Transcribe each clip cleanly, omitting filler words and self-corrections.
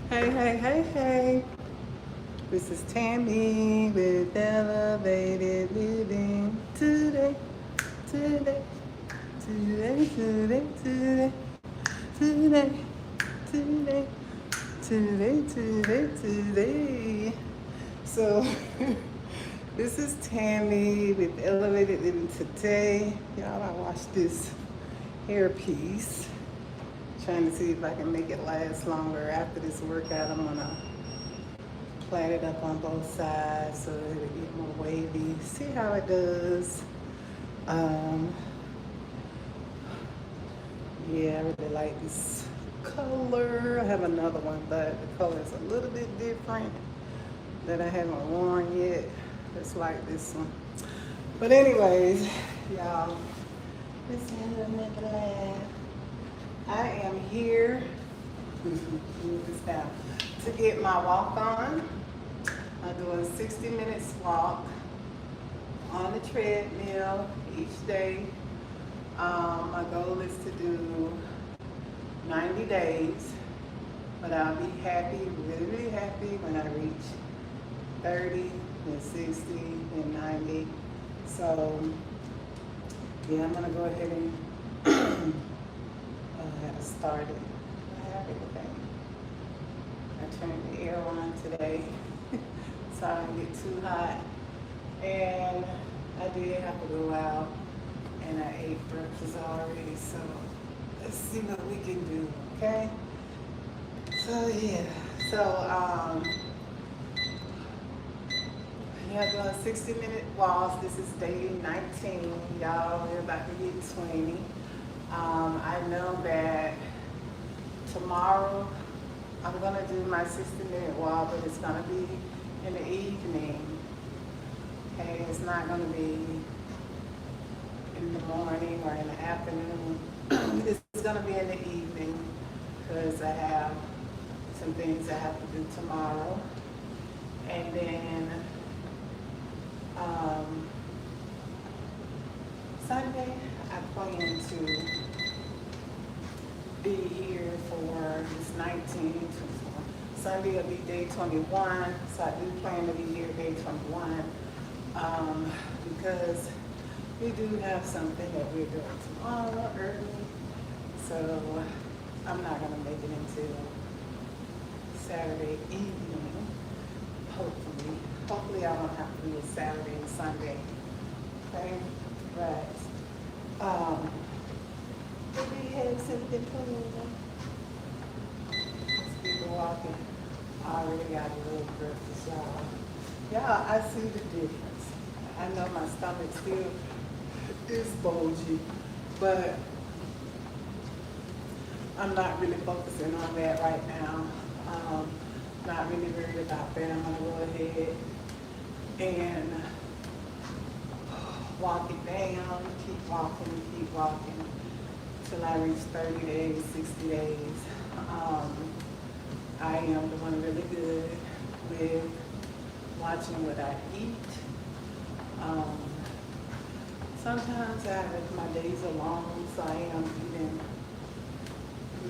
Hey, hey, hey, hey. This is Tammy with Elevated Living. Today, today, today, today, today, today, today. So, this is Tammy with Elevated Living today. Y'all, I watched this hairpiece. Trying to see if I can make it last longer after this workout. I'm gonna plait it up on both sides so it'll get more wavy. See how it does. Um, yeah, I really like this color. I have another one, but the color is a little bit different that I haven't worn yet. It's like this one. But anyways, y'all, this is a laugh. I am here. Move this down to get my walk on. I'm doing 60 minutes walk on the treadmill each day. My goal is to do 90 days, but I'll be happy, really, really happy when I reach 30 and 60 and 90. So yeah, I'm gonna go ahead and have started. I have everything. I turned the air on today so I didn't get too hot. And I did have to go out and I ate breakfast already. So let's see what we can do, okay? So yeah, so yeah, doing 60-minute walks. This is day 19, y'all. We're about to get 20. I know that tomorrow I'm gonna do my 60-minute walk, but it's gonna be in the evening. Okay, it's not gonna be in the morning or in the afternoon. It's gonna be in the evening because I have some things I have to do tomorrow. And then Sunday I plan to be here for this 19. Sunday will be day 21, so I do plan to be here day 21 because we do have something that we're doing tomorrow early, so I'm not going to make it until Saturday evening, hopefully. Hopefully I won't have to do it Saturday and Sunday, okay? But, if we have something for you, let's keep walking. I already got a little breakfast, y'all. Yeah, I see the difference. I know my stomach still is bulgy, but I'm not really focusing on that right now. Not really worried about that. I'm gonna go ahead and walk it down, keep walking till I reach 30 days, 60 days. I am doing really good with watching what I eat. Sometimes my days are long, so I am eating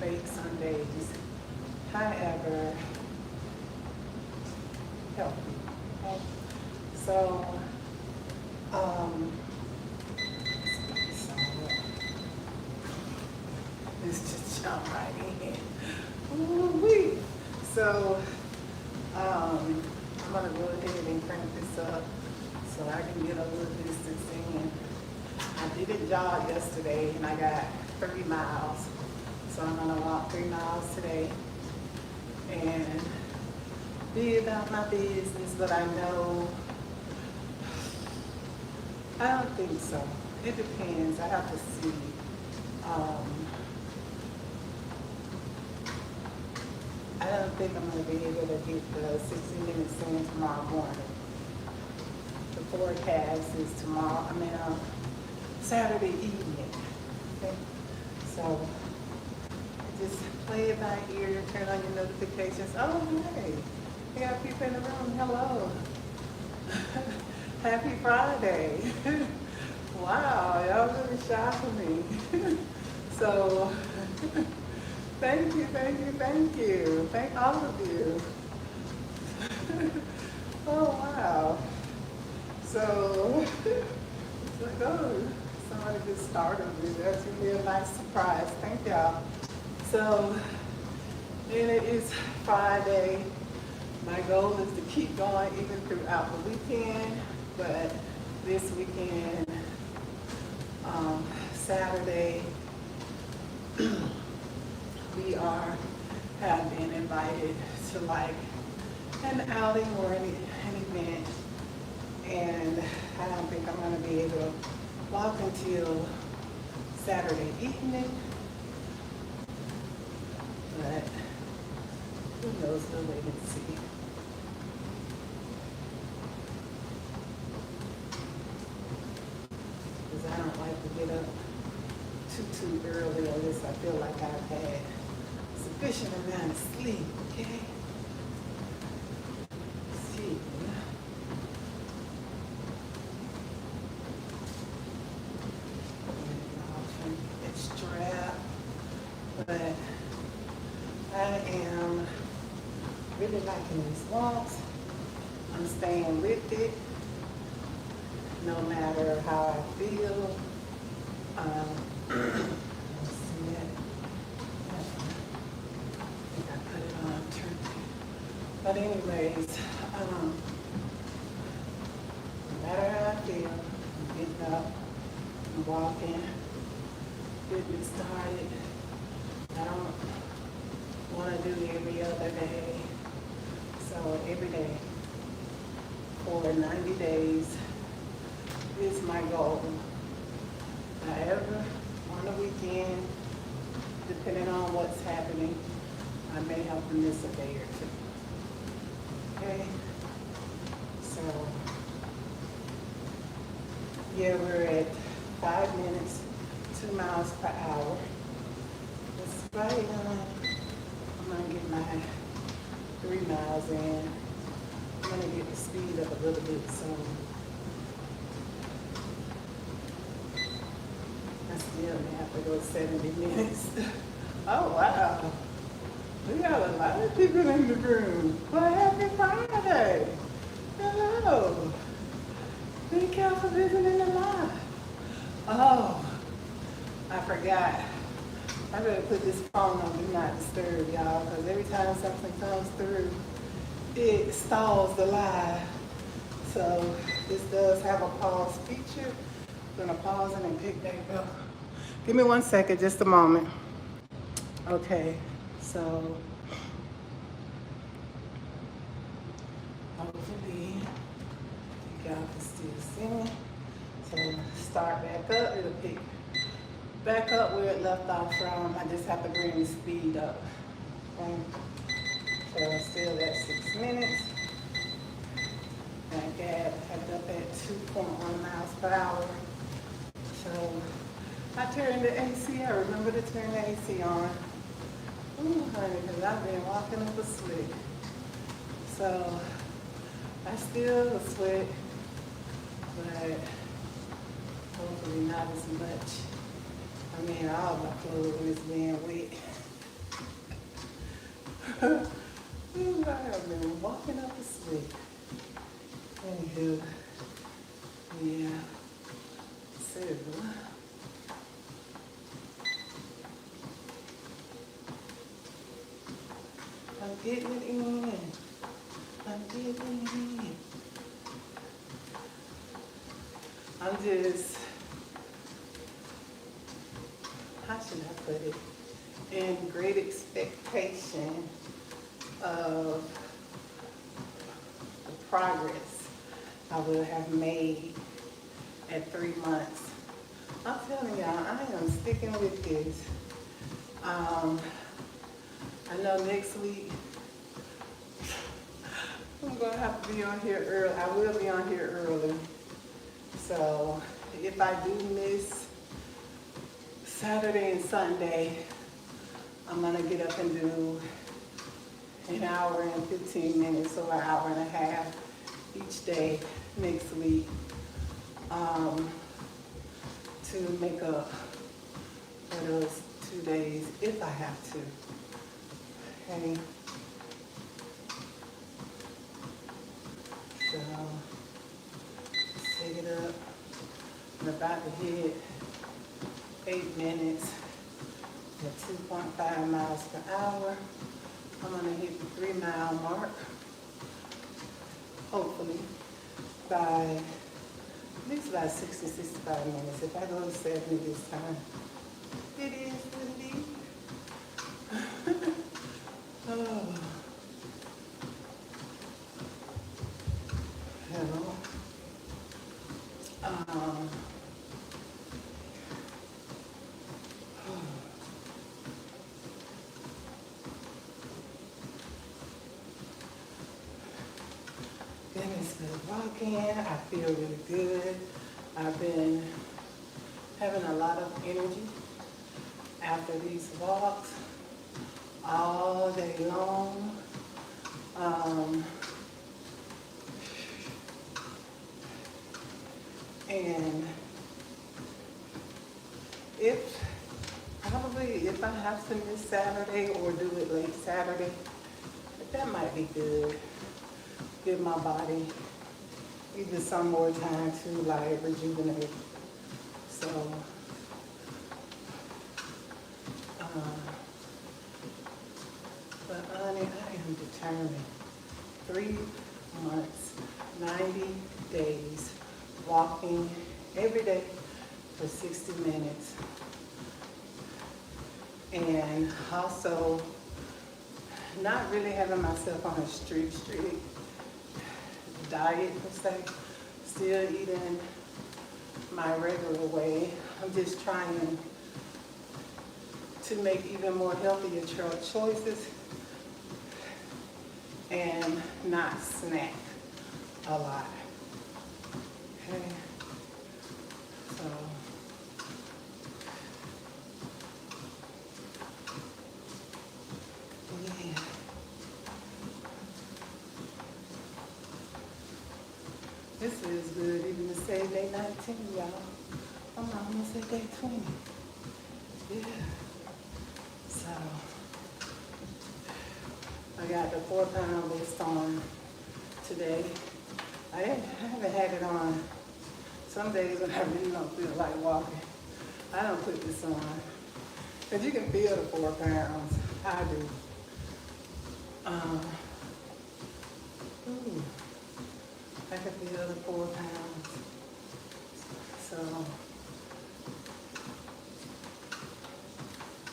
late some days. However, healthy. Okay? So, let's just jump right in. Ooh-wee. So, I'm gonna go ahead and crank this up so I can get a little distance in. I didn't jog yesterday and I got 3 miles. So I'm gonna walk 3 miles today and be about my business, but I know, I don't think so. It depends, I have to see. I don't think I'm gonna be able to get the 60 minutes in tomorrow morning. The forecast is Saturday evening. Okay? So just play it by ear, turn on your notifications. Oh, hey, we got people in the room. Hello. Happy Friday. Wow, y'all really shocking me. So Thank you, thank you, thank you. Thank all of you. Oh, wow. So, it's like, oh, somebody just started with that's really a nice surprise. Thank y'all. So, and it is Friday. My goal is to keep going even throughout the weekend, but this weekend, Saturday, we have been invited to like an outing or an event, and I don't think I'm gonna be able to walk until Saturday evening, but who knows, we'll wait and see. Because I don't like to get up too early unless I feel like I've had sufficient amount of sleep, okay? Let's see. It's strap, but I am really liking these walks. I'm staying with it, no matter how I feel. Let's see it. I think I put it on turkey. But anyways, no matter how I feel, I'm getting up, I'm walking, getting started. I don't want to do every other day. So every day for 90 days is my goal. However, on the weekend, depending on what's happening, I may have to miss a day or two. Okay? So, yeah, we're at 5 minutes, 2 miles per hour. It's right on. I'm gonna get my 3 miles in. I'm gonna get the speed up a little bit, so I still have to go 70 minutes. Oh, wow. We got a lot of people in the room. Well, happy Friday. Hello. Thank y'all for visiting the live. Oh, I forgot. I better put this phone on Do Not Disturb, y'all, because every time something comes through, it stalls the live. So this does have a pause feature. I'm gonna pause it and pick back up. Give me 1 second, just a moment. Okay, so hopefully y'all can still see me. So start back up, it'll pick back up where it left off from. I just have to bring the speed up. Okay. So I'm still at 6 minutes. I got up at 2.1 miles per hour. So I turned the AC. I remember to turn the AC on. Ooh, honey, because I've been walking up a sweat. So I still sweat, but hopefully not as much. I mean, all my clothes is being wet. Ooh, I have been walking up a sweat. Anywho, yeah. So I'm getting it in. I'm getting it in. I'm just, how should I put it? In great expectation of the progress I will have made at 3 months. I'm telling y'all, I am sticking with this. I know next week I'm gonna have to be on here early. I will be on here early. So if I do miss Saturday and Sunday, I'm gonna get up and do an hour and 15 minutes or an hour and a half each day next week to make up for those 2 2 days if I have to. Okay. So, set it up. I'm about to hit 8 minutes at 2.5 miles per hour. I'm gonna hit the 3-mile mark, hopefully, by at least about 60, 65 minutes. If I go to 70 this time, it is what it is. Oh. Hello. Goodness, good walking. I feel really good. I've been having a lot of energy after these walks all day long. And if I have to miss Saturday or do it late Saturday, that might be good. Give my body either some more time to like rejuvenate. So, but honey, I am determined. 3 months, 90 days, walking every day for 60 minutes. And also not really having myself on a strict diet per se, still eating my regular way. I'm just trying to make even more healthier choices and not snack a lot. Okay, so yeah. This is good, even to say day 19, y'all. I'm gonna say day 20. Yeah. So, I got the 4-pound list on today. I haven't had it on some days when I really don't feel like walking. I don't put this on. Because you can feel the 4 pounds. I do. Ooh. I can feel the 4 pounds. So,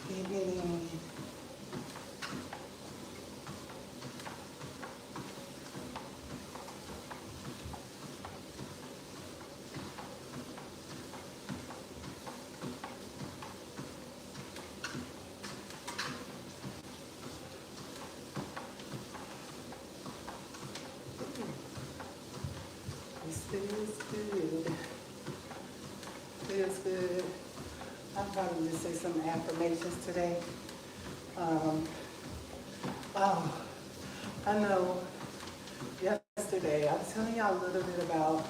keep it in. Feels good. Feels good. I'll probably just say some affirmations today. I know yesterday I was telling y'all a little bit about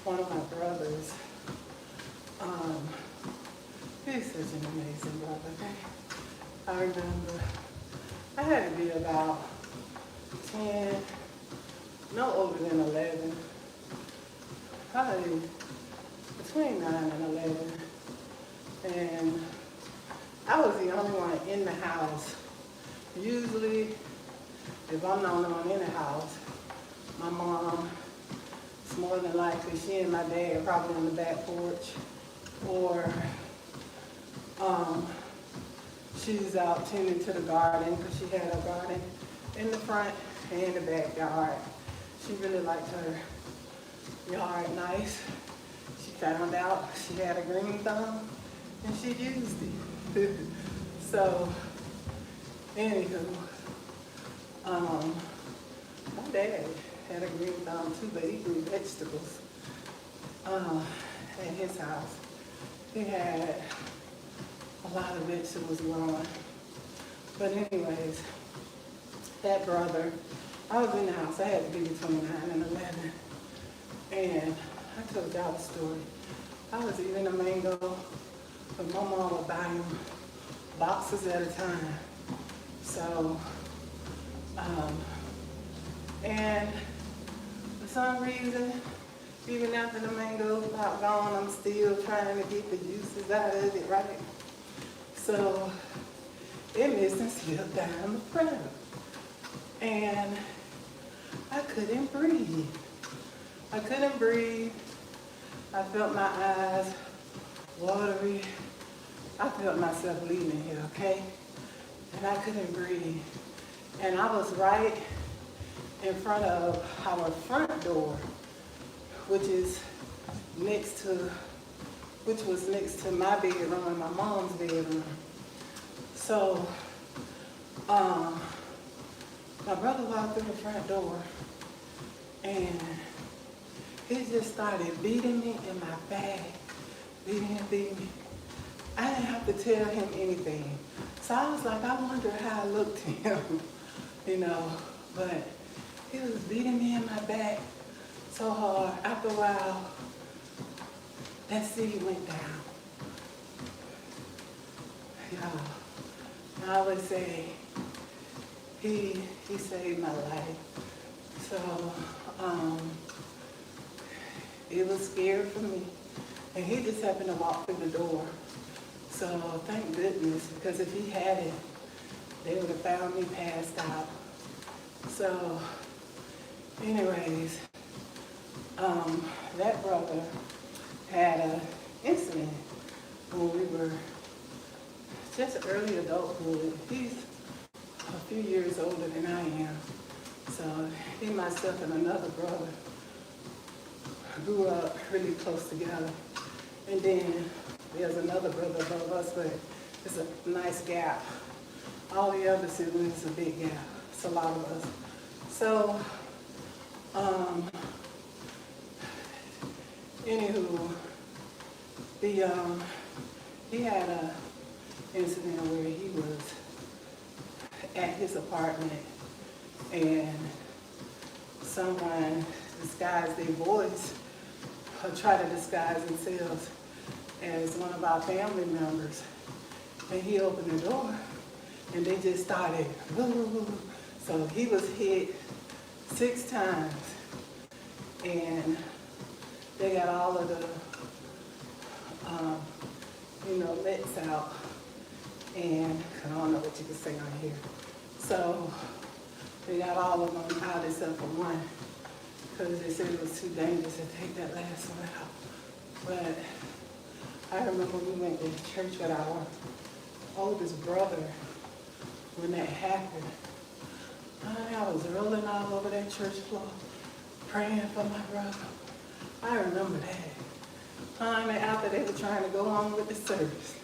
one of my brothers. He's such an amazing brother, okay? I remember I had to be about 10, no older than 11. Probably between 9 and 11. And I was the only one in the house. Usually, if I'm the only one in the house, my mom, it's more than likely she and my dad are probably on the back porch, or she's out tending to the garden because she had a garden in the front and the backyard. She really liked her yard nice. She found out she had a green thumb and she used it. So, anywho, my dad had a green thumb too, but he grew vegetables at his house. He had a lot of vegetables growing. But anyways, that brother, I was in the house, I had to be between 9 and 11. And I told y'all the story. I was eating a mango, but my mom would buy him boxes at a time. So, and for some reason, even after the mango's about gone, I'm still trying to get the juices out of it, right? So, it missed and slipped down the front. And I couldn't breathe. I couldn't breathe. I felt my eyes watery. I felt myself leaving here, okay? And I couldn't breathe. And I was right in front of our front door, which was next to my bedroom and my mom's bedroom. So, my brother walked through the front door and he just started beating me in my back, beating me. I didn't have to tell him anything. So I was like, I wonder how I looked to him, you know, but he was beating me in my back so hard. After a while, that seed went down. Y'all, I always say, he saved my life. So, it was scary for me. And he just happened to walk through the door. So thank goodness, because if he hadn't, they would have found me passed out. So anyways, that brother had an incident when we were just early adulthood. He's a few years older than I am. So he, myself, and another brother grew up really close together. And then there's another brother above us, but it's a nice gap. All the other siblings is a big gap. It's a lot of us. So, anywho, he had an incident where he was at his apartment and someone disguised their voice or tried to disguise themselves as one of our family members. And he opened the door and they just started, woo. So he was hit 6 times and they got all of the, lets out, and I don't know what you can say on here. So they got all of them out except for one because they said it was too dangerous to take that last one out. But I remember we went to church with our oldest brother when that happened. I was rolling all over that church floor, praying for my brother. I remember that. And after they were trying to go on with the service,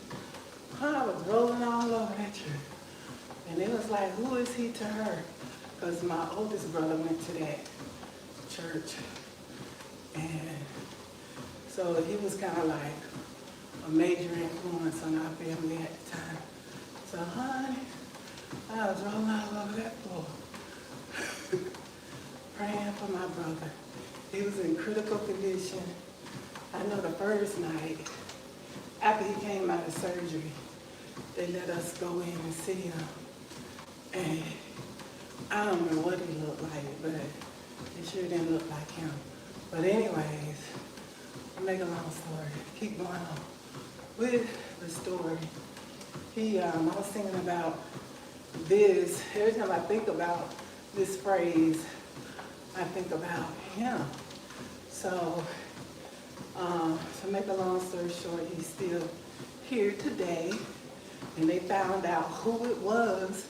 I was rolling all over that church. And it was like, who is he to her? Because my oldest brother went to that church. And so he was kind of like a major influence on our family at the time. So, honey, I was rolling all over that floor, praying for my brother. He was in critical condition. I know the first night, after he came out of surgery, they let us go in and see him. And I don't know what he looked like, but it sure didn't look like him. But anyways, to make a long story, keep going on with the story. I was thinking about this. Every time I think about this phrase, I think about him. So, to make a long story short, he's still here today, and they found out who it was,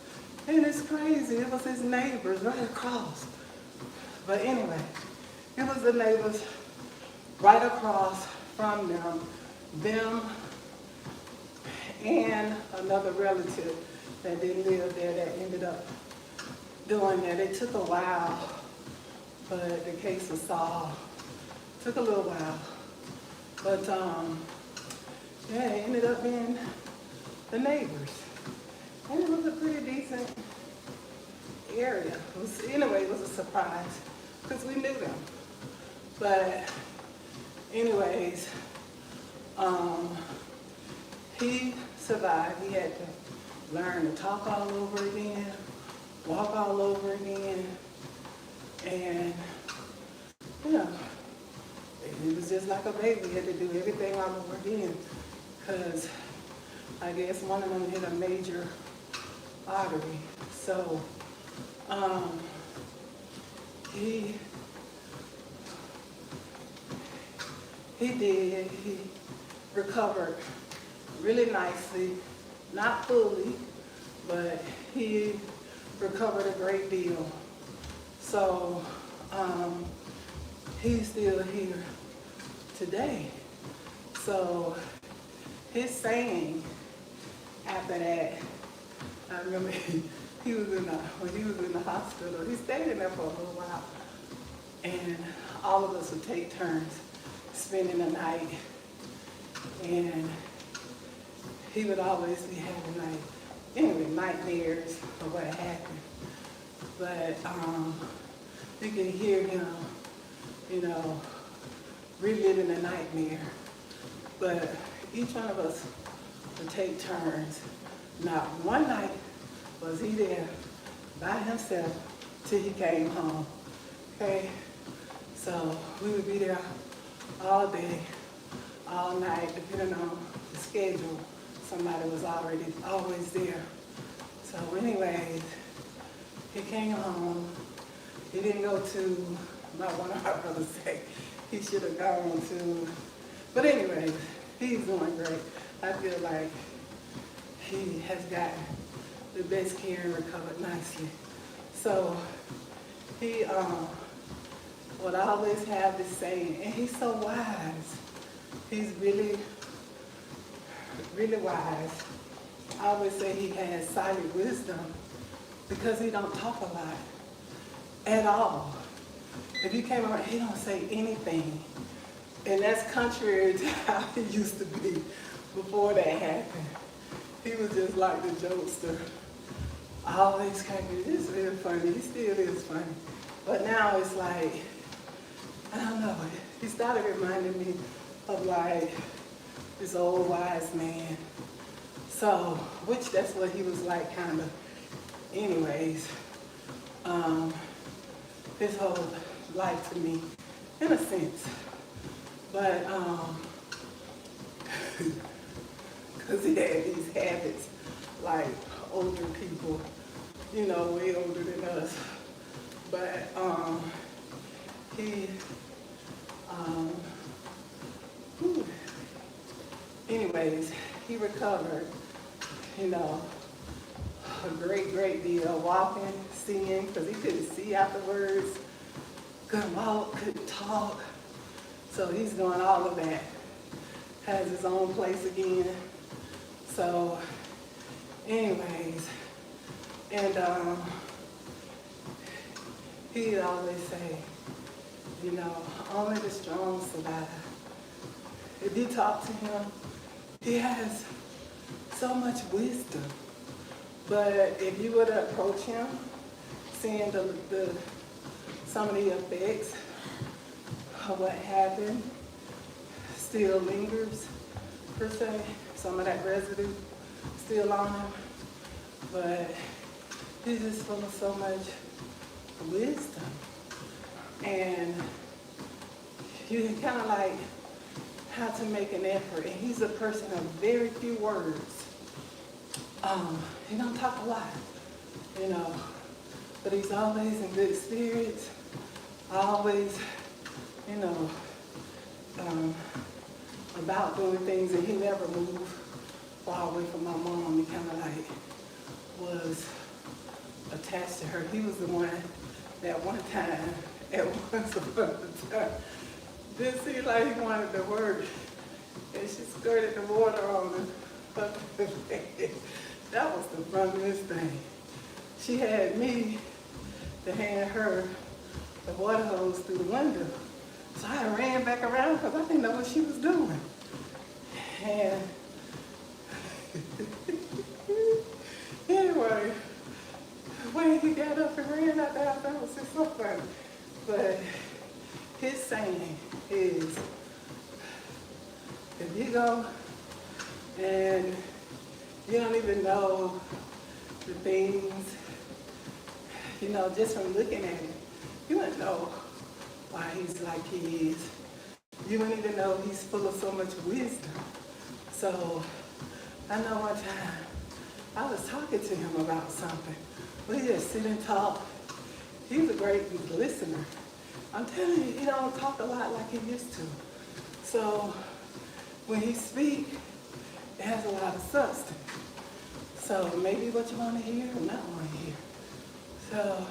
and it's crazy. It was his neighbors right across. But anyway, it was the neighbors right across from them and another relative that didn't live there that ended up doing that. It took a while, but the case was solved. Took a little while. But it ended up being the neighbors. And it was a pretty decent area. It was a surprise because we knew them. But anyways, he survived. He had to learn to talk all over again, walk all over again, and you know, it was just like a baby. He had to do everything all over again, because I guess one of them hit a major artery. So he recovered really nicely, not fully, but he recovered a great deal. So he's still here today. So his saying after that, I remember when he was in the hospital, he stayed in there for a little while, and all of us would take turns spending the night, and he would always be having nightmares of what happened. But you can hear him, reliving the nightmare. But each one of us would take turns. Now, one night was he there by himself till he came home. Okay? So we would be there all day, all night, depending on the schedule. Somebody was always there. So anyways, he came home. He didn't go to, not one of our brothers say he should have gone to, but anyways, he's doing great. I feel like he has gotten the best care and recovered nicely. So he would always have this saying, and he's so wise. He's really, really wise. I always say he has silent wisdom because he don't talk a lot at all. If you came around, he don't say anything. And that's contrary to how he used to be before that happened. He was just like the jokester. Always kind of, it's really funny. He still is funny. But now it's like, I don't know, he started reminding me of like this old wise man. So, which that's what he was like kind of anyways. His whole life to me, in a sense. But, because he had these habits like older people, way older than us. But anyways, he recovered, a great deal, walking, seeing, because he couldn't see afterwards, couldn't walk, couldn't talk. So he's doing all of that, has his own place again. So anyways, and he'd always say, only the strong survive. If you talk to him, he has so much wisdom. But if you would approach him, seeing some of the effects of what happened still lingers, per se, some of that residue still on him. But he's just full of so much wisdom. And you kind of like how to make an effort. And he's a person of very few words. He don't talk a lot, but he's always in good spirits, always, about doing things, and he never moved far away from my mom. He kind of like was attached to her. He was the one that one time, once upon a time, didn't seem like he wanted to work, and she squirted the water on him. That was the funniest thing. She had me to hand her the water hose through the window. So I ran back around because I didn't know what she was doing. And anyway, when he got up and ran out the house, that was just so funny. But his saying is, if you go and You don't even know the things, just from looking at him. You wouldn't know why he's like he is. You wouldn't even know he's full of so much wisdom. So I know one time I was talking to him about something. We just sit and talk. He's a great listener. I'm telling you, he don't talk a lot like he used to. So when he speaks, it has a lot of substance. So maybe what you want to hear or not want to hear. So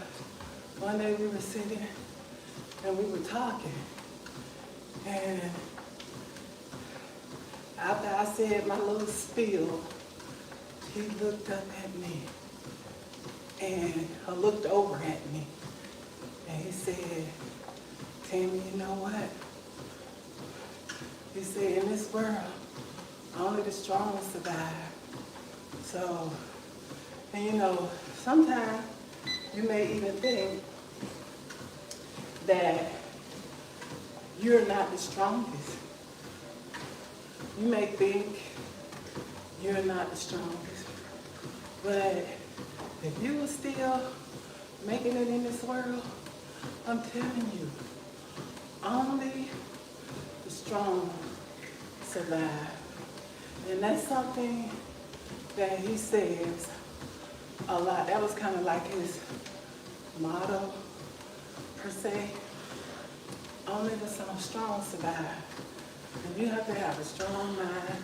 one day we were sitting and we were talking. And after I said my little spiel, he looked up at me and looked over at me. And he said, Tammy, you know what? He said, in this world, only the strong survive. So, and sometimes you may even think that you're not the strongest. You may think you're not the strongest. But if you were still making it in this world, I'm telling you, only the strong survive. And that's something that he says a lot. That was kind of like his motto, per se. Only the strong survive. And you have to have a strong mind,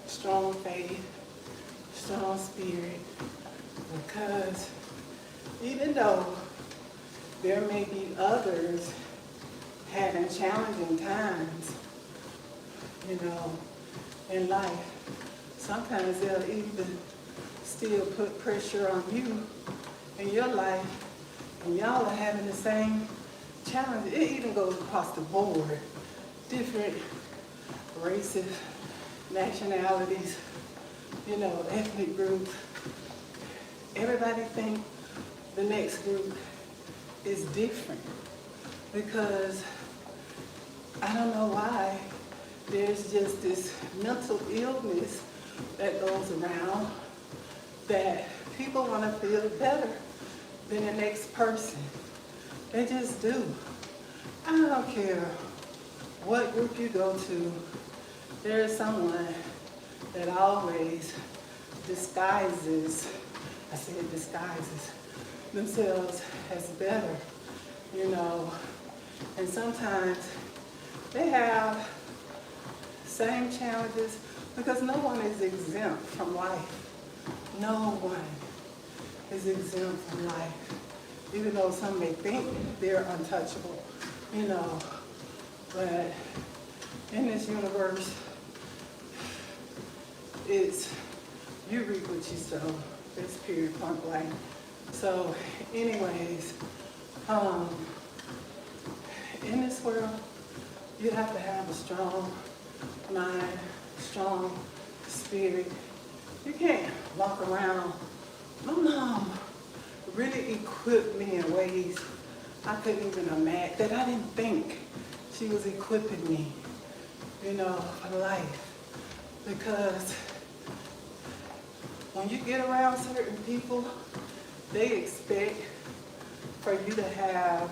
strong faith, strong spirit, because even though there may be others having challenging times, in life, sometimes they'll even still put pressure on you in your life, and y'all are having the same challenge. It even goes across the board. Different races, nationalities, ethnic groups. Everybody think the next group is different because I don't know why there's just this mental illness that goes around that people want to feel better than the next person. They just do. I don't care what group you go to, there is someone that always disguises themselves as better, and sometimes they have same challenges because no one is exempt from life. No one is exempt from life, even though some may think they're untouchable, but in this universe, it's you reap what you sow. It's period, point blank. So anyways, in this world, you have to have a strong mind, strong spirit. You can't walk around. My mom really equipped me in ways I couldn't even imagine, that I didn't think she was equipping me, for life. Because when you get around certain people, they expect for you to have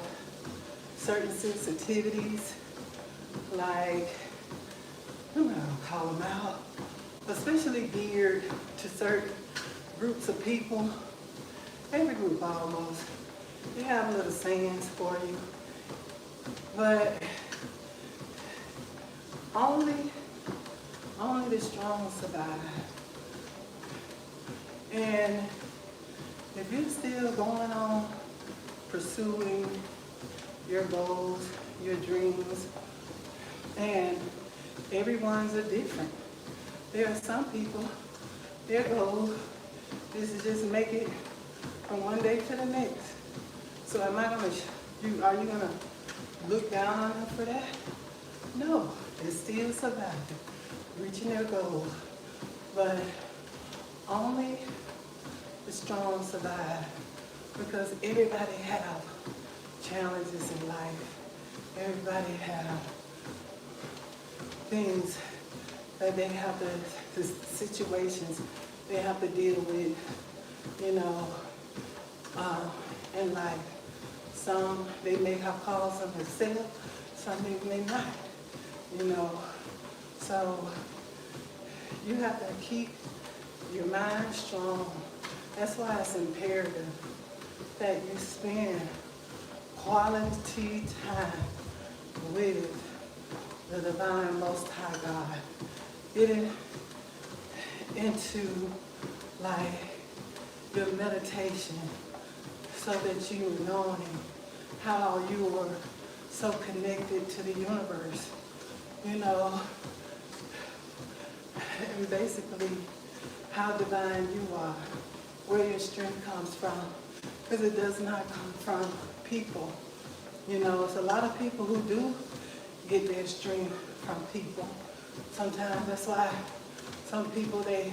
certain sensitivities, like, I'm not gonna call them out, especially geared to certain groups of people. Every group almost, they have little sayings for you, but only the strong survive. And if you're still going on pursuing your goals, your dreams, and everyone's are different. There are some people, their goal is to just make it from one day to the next. So are you gonna look down on them for that? No, they're still surviving, reaching their goal. But only the strong survive, because everybody have challenges in life. Everybody have things that they have the situations they have to deal with, you know, in life. Some they may have caused them themselves, some they may not, you know. So you have to keep your mind strong. That's why it's imperative that you spend quality time with the divine Most High God. Get it into like your meditation so that you knowing how you are so connected to the universe, you know, and basically how divine you are, where your strength comes from, because it does not come from people. You know, it's a lot of people who do get their strength from people. Sometimes that's why some people, they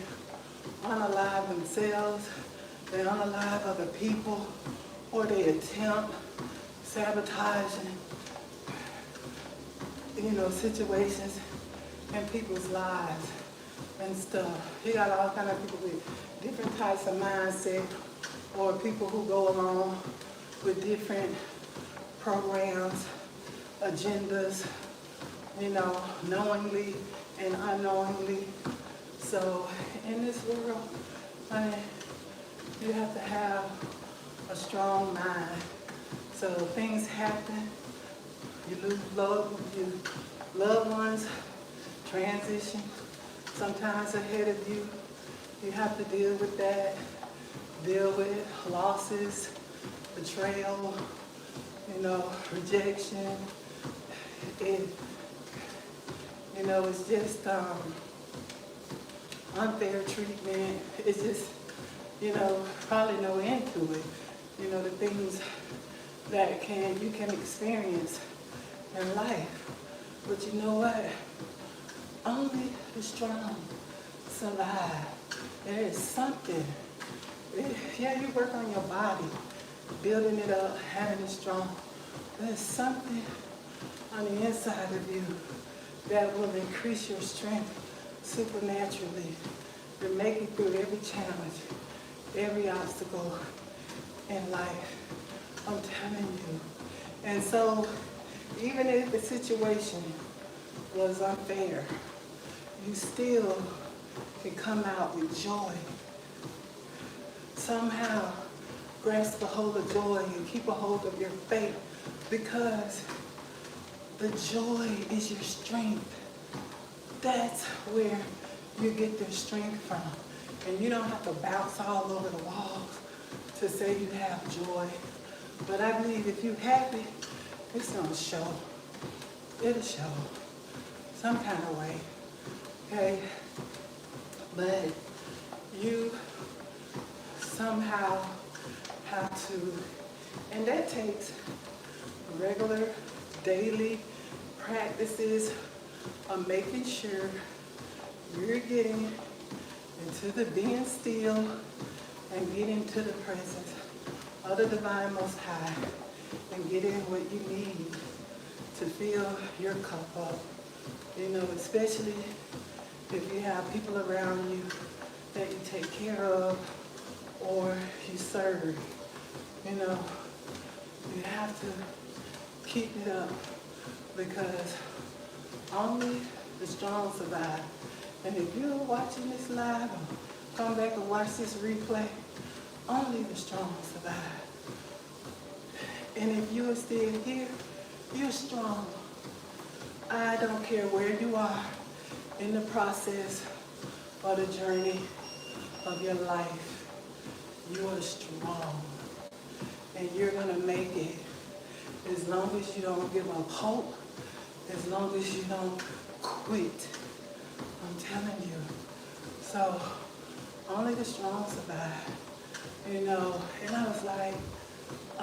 unalive themselves, they unalive other people, or they attempt sabotaging, you know, situations in people's lives and stuff. You got all kind of people with different types of mindset, or people who go along with different programs, agendas, you know, knowingly and unknowingly. So in this world, honey, you have to have a strong mind. So things happen, you lose loved ones, transition, sometimes ahead of you. You have to deal with that, deal with losses, betrayal, you know, rejection. It, you know, it's just unfair treatment. It's just, you know, probably no end to it. You know, the things that you can experience in life. But you know what? Only the strong survive. There is something. Yeah, you work on your body, building it up, having it strong. There's something on the inside of you that will increase your strength supernaturally to make it through every challenge, every obstacle in life. I'm telling you. And so, even if the situation was unfair, you still can come out with joy. Somehow grasp a hold of joy and keep a hold of your faith, because the joy is your strength. That's where you get the strength from. And you don't have to bounce all over the walls to say you have joy. But I believe if you have it, it's gonna show. It'll show some kind of way, okay? But you somehow have to, and that takes regular, daily practices of making sure you're getting into the being still and getting to the presence of the divine Most High and getting what you need to fill your cup up. You know, especially if you have people around you that you take care of or you serve. You know, you have to keep it up, because only the strong survive. And if you're watching this live or come back and watch this replay, only the strong survive. And if you are still here, you're strong. I don't care where you are in the process or the journey of your life. You are strong. And you're gonna make it, as long as you don't give up hope, as long as you don't quit. I'm telling you. So, only the strong survive. You know, and I was like, I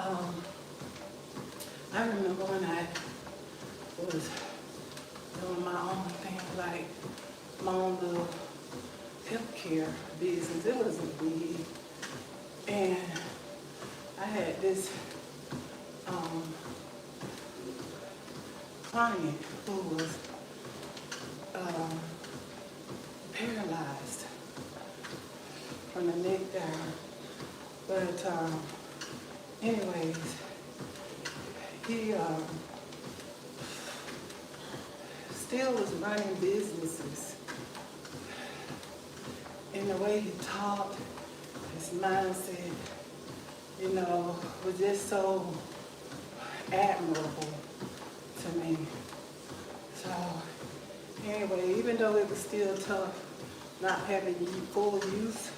remember when I was doing my own thing, like my own little healthcare business. It wasn't big. And I had this client who was paralyzed. from the neck down. But anyways, he still was running businesses. In the way he talked, his mindset, you know, was just so admirable to me. So anyway, even though it was still tough not having full use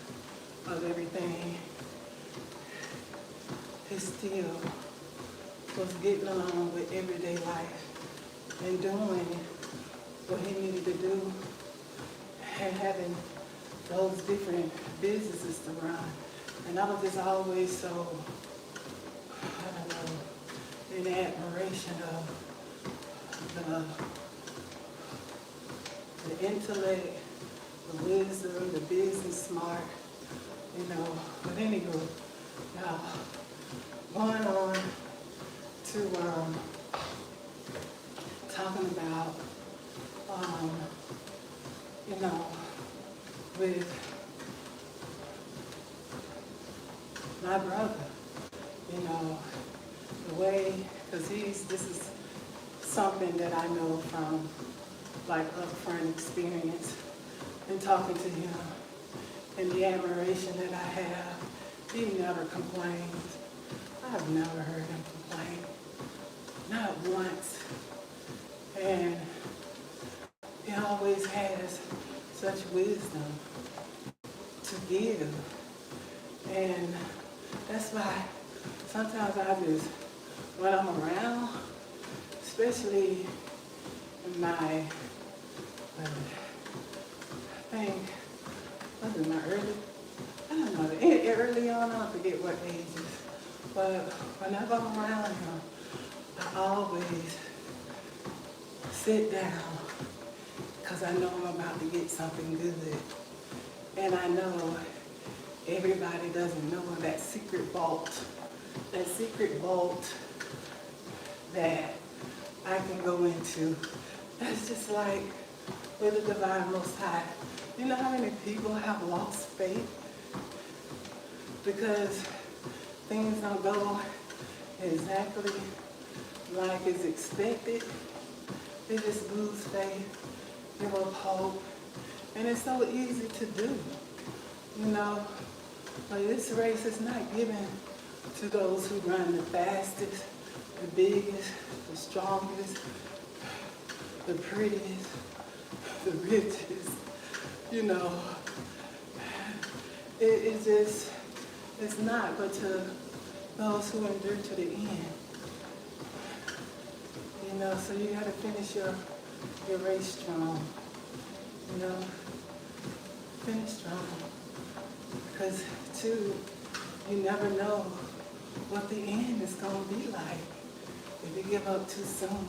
of everything, he still was getting along with everyday life and doing what he needed to do and having those different businesses to run. And I was just always so, I don't know, in admiration of the intellect, the wisdom, the business smart, you know. But anyway, now going on to talking about, you know, with my brother, you know, the way, because this is something that I know from like upfront experience and talking to him and the admiration that I have. He never complains. I've never heard him complain, not once. And he always has such wisdom to give. And that's why sometimes when I'm around, especially in my, early on, I forget what ages, but whenever I'm around him, I always sit down because I know I'm about to get something good. And I know everybody doesn't know that secret vault that I can go into. That's just like with the Divine Most High. You know how many people have lost faith because things don't go exactly like it's expected? They just lose faith, give up hope, and it's so easy to do, you know. But this race is not given to those who run the fastest, the biggest, the strongest, the prettiest, the richest, you know. It's not, but to those who endure to the end. You know, so you gotta finish your race strong, you know, finish strong. Because too, you never know what the end is gonna be like if you give up too soon.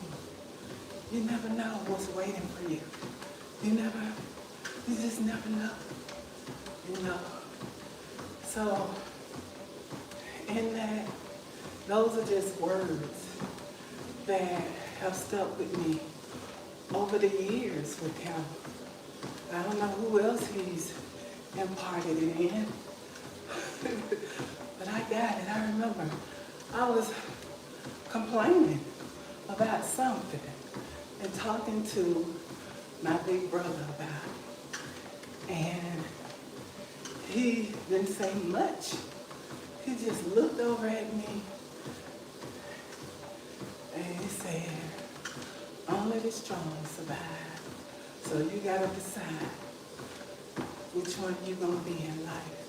You never know what's waiting for you. You just never know, you know. So, in that, those are just words that have stuck with me over the years with him. I don't know who else he's imparted it in, but I got it. I remember I was complaining about something and talking to my big brother about it. And he didn't say much. He just looked over at me and he said, only the strong survive. So you gotta decide which one you're gonna be in life.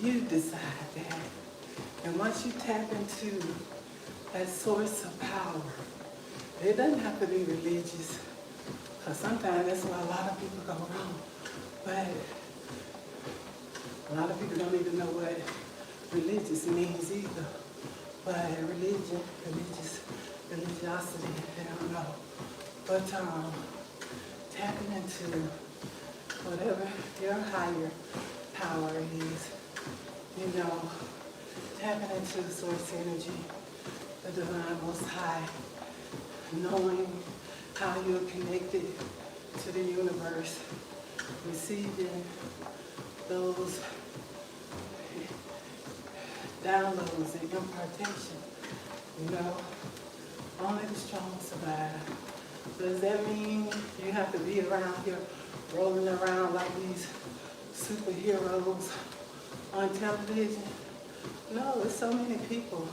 You decide that. And once you tap into that source of power, it doesn't have to be religious, because sometimes that's where a lot of people go wrong. But a lot of people don't even know what religious means either. But religiosity, they don't know. But tapping into whatever your higher power is, you know, tapping into the source energy, the Divine Most High, knowing how you're connected to the universe, receiving those downloads and impartation. You know, only the strong survive. Does that mean you have to be around here rolling around like these superheroes on television? No, there's so many people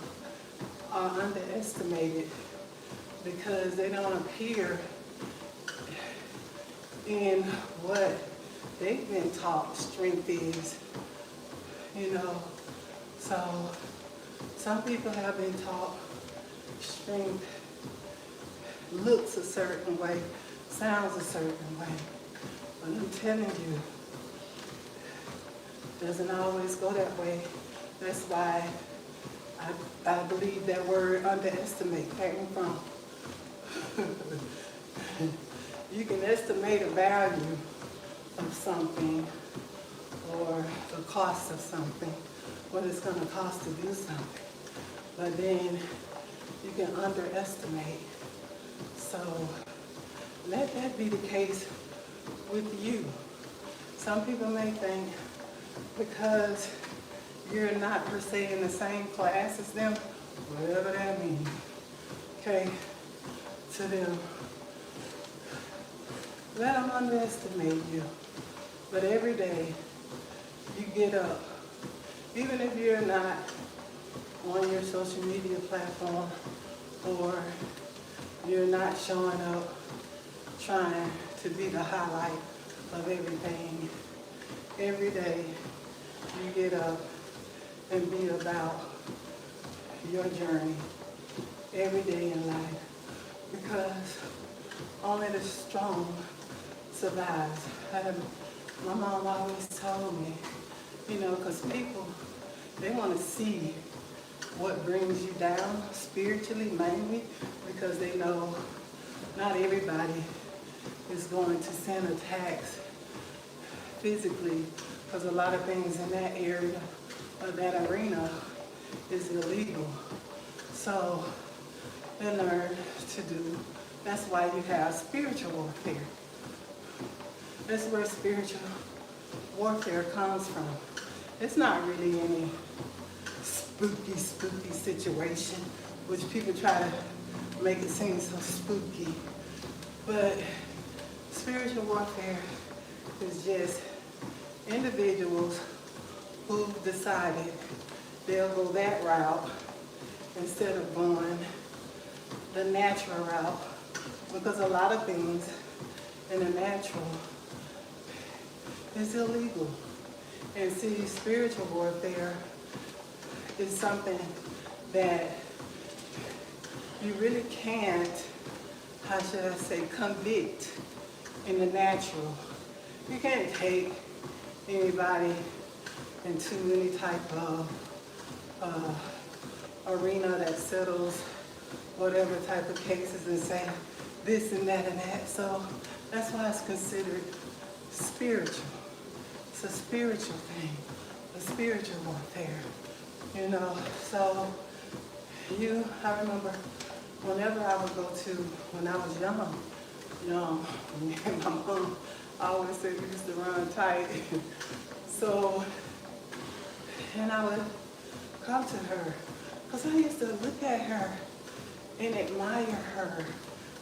are underestimated because they don't appear in what they've been taught strength is, you know. So some people have been taught strength looks a certain way, sounds a certain way. But I'm telling you, it doesn't always go that way. That's why I believe that word underestimate came from. You can estimate a value of something or the cost of something, what it's going to cost to do something. But then you can underestimate. So let that be the case with you. Some people may think because you're not per se in the same class as them, whatever that means, okay, to them. Let them underestimate you. But every day you get up, even if you're not on your social media platform or you're not showing up trying to be the highlight of everything. Every day you get up and be about your journey every day in life, because only the strong survives. My mom always told me, you know, because people, they want to see what brings you down spiritually mainly, because they know not everybody is going to send attacks physically, because a lot of things in that area or that arena is illegal. So they learn to do. That's why you have spiritual warfare. That's where spiritual warfare comes from. It's not really any spooky situation, which people try to make it seem so spooky. But spiritual warfare is just individuals who've decided they'll go that route instead of going the natural route, because a lot of things in the natural is illegal. And see, spiritual warfare is something that you really can't, how should I say, convict in the natural. You can't take anybody into any type of arena that settles whatever type of cases and say this and that and that. So that's why it's considered spiritual. It's a spiritual thing, a spiritual warfare, you know. So I remember whenever I would go to, when I was young, me and my mom always said we used to run tight. So, and I would come to her, because I used to look at her and admire her.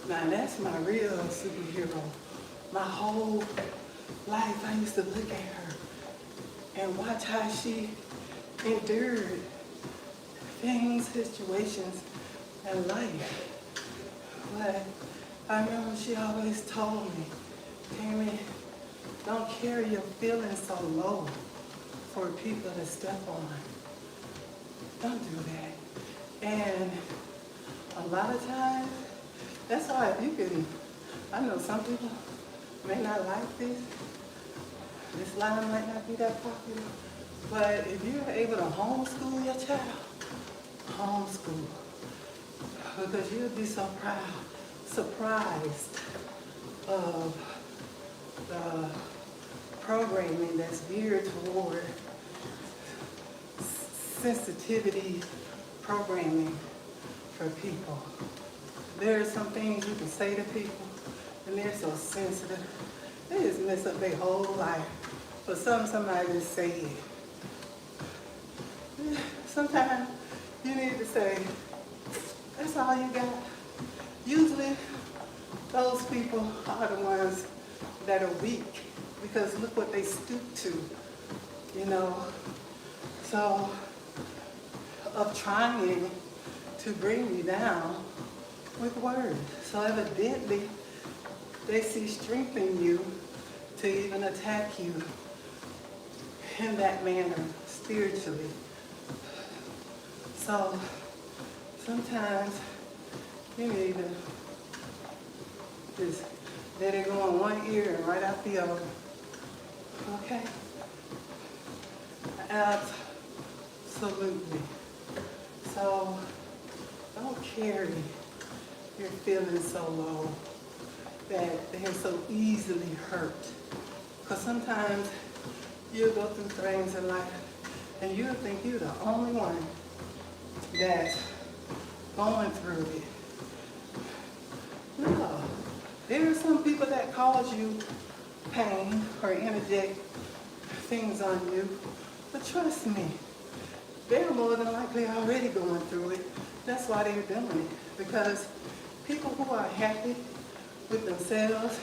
Now that's my real superhero. My whole life I used to look at her and watch how she endured things, situations in life. But I remember she always told me, Tammy, don't carry your feelings so low for people to step on. Don't do that. And a lot of times, that's why if you can, I know some people may not like this. This line might not be that popular. But if you're able to homeschool your child, homeschool. Because you'll be so surprised of the programming that's geared toward sensitivity programming for people. There are some things you can say to people, and they're so sensitive. They just mess up their whole life for somebody to say it. sometimes you need to say, that's all you got. Usually, those people are the ones that are weak because look what they stoop to, you know. So, of trying to bring you down with words. So evidently, they see strength in you to even attack you in that manner spiritually. So sometimes you need to just let it go in one ear and right out the other. Okay? Absolutely. So don't carry your feelings so low that they're so easily hurt. Because sometimes you'll go through things in life and you'll think you're the only one that's going through it. No. There are some people that cause you pain or interject things on you. But trust me, they're more than likely already going through it. That's why they're doing it. Because people who are happy with themselves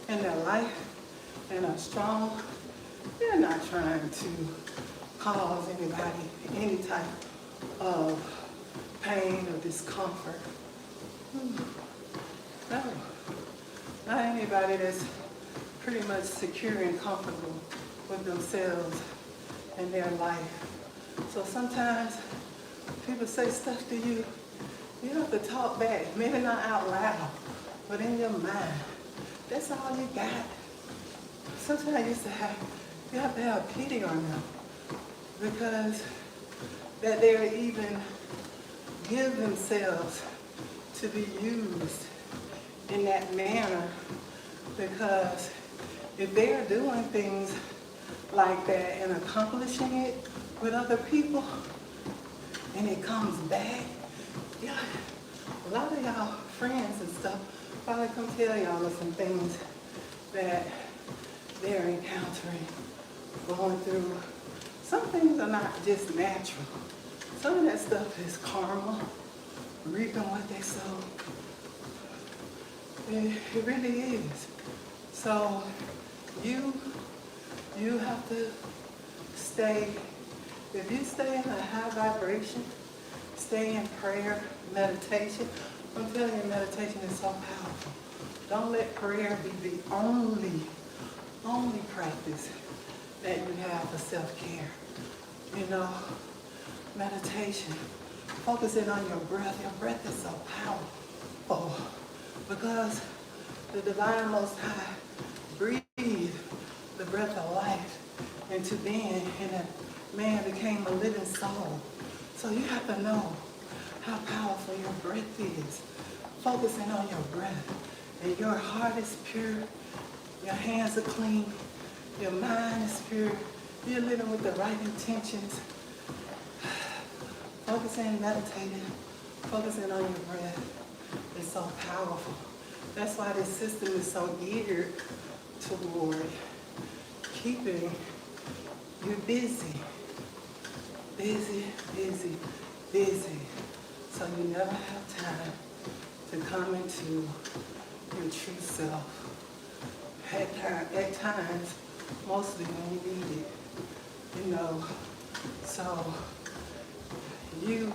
and their life and are strong, they're not trying to cause anybody any type of pain or discomfort. No. Not anybody that's pretty much secure and comfortable with themselves and their life. So sometimes people say stuff to you, you have to talk back, maybe not out loud, but in your mind. That's all you got. Sometimes you have to have pity on them because that they're even give themselves to be used in that manner, because if they're doing things like that and accomplishing it with other people and it comes back, yeah, a lot of y'all friends and stuff probably come tell y'all of some things that they're encountering, going through. Some things are not just natural. Some of that stuff is karma, reaping what they sow. It really is. So you have to stay, if you stay in a high vibration, stay in prayer, meditation. I'm telling you, meditation is so powerful. Don't let prayer be the only practice that you have for self-care. You know, meditation, focusing on your breath. Your breath is so powerful because the Divine Most High breathed the breath of life into being, and that man became a living soul. So you have to know how powerful your breath is. Focusing on your breath. And your heart is pure, your hands are clean, your mind is pure, you're living with the right intentions. Focusing, meditating, focusing on your breath is so powerful. That's why this system is so geared toward keeping you busy. Busy, busy, busy. So you never have time to come into your true self. At times, mostly when you need it, you know. So you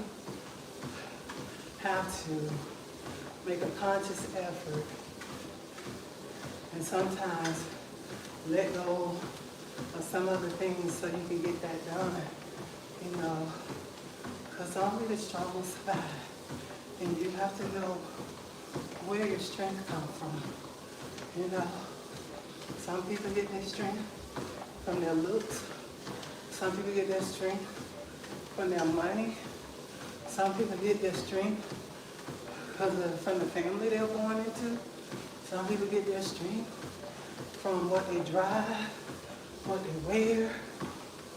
have to make a conscious effort and sometimes let go of some other things so you can get that done, you know, because only the strong survive. And you have to know where your strength comes from, you know. Some people get their strength from their looks. Some people get their strength from their money. Some people get their strength from the family they're born into. Some people get their strength from what they drive, what they wear,